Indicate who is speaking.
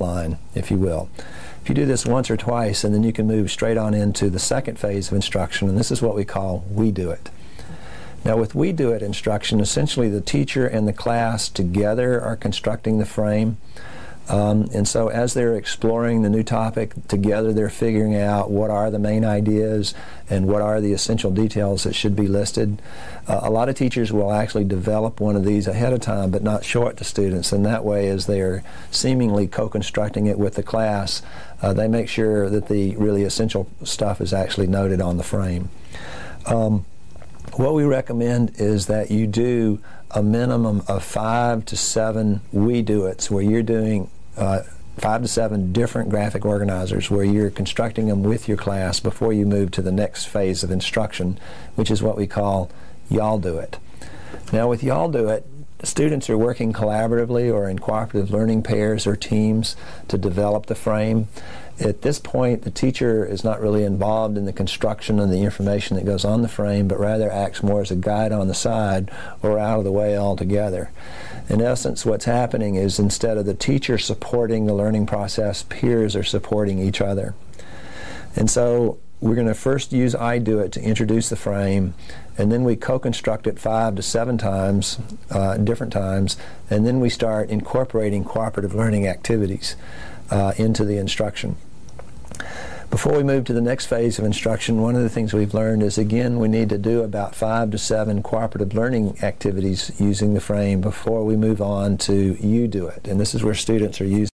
Speaker 1: outline, if you will. If you do this once or twice, and then you can move straight on into the second phase of instruction, and this is what we call We Do It. Now with We Do It instruction, essentially the teacher and the class together are constructing the frame. And so as they're exploring the new topic together, they're figuring out what are the main ideas and what are the essential details that should be listed. A lot of teachers will actually develop one of these ahead of time but not show it to students, and that way as they're seemingly co-constructing it with the class, they make sure that the really essential stuff is actually noted on the frame. What we recommend is that you do a minimum of 5 to 7 We Do It's, where you're doing 5 to 7 different graphic organizers, where you're constructing them with your class before you move to the next phase of instruction, which is what we call Y'all Do It. Now with Y'all Do It, students are working collaboratively or in cooperative learning pairs or teams to develop the frame. At this point, the teacher is not really involved in the construction and the information that goes on the frame, but rather acts more as a guide on the side or out of the way altogether. In essence, what's happening is instead of the teacher supporting the learning process, peers are supporting each other. And so we're going to first use I Do It to introduce the frame, and then we co-construct it 5 to 7 times, different times, and then we start incorporating cooperative learning activities into the instruction. Before we move to the next phase of instruction, one of the things we've learned is, again, we need to do about 5 to 7 cooperative learning activities using the frame before we move on to You Do It. And this is where students are using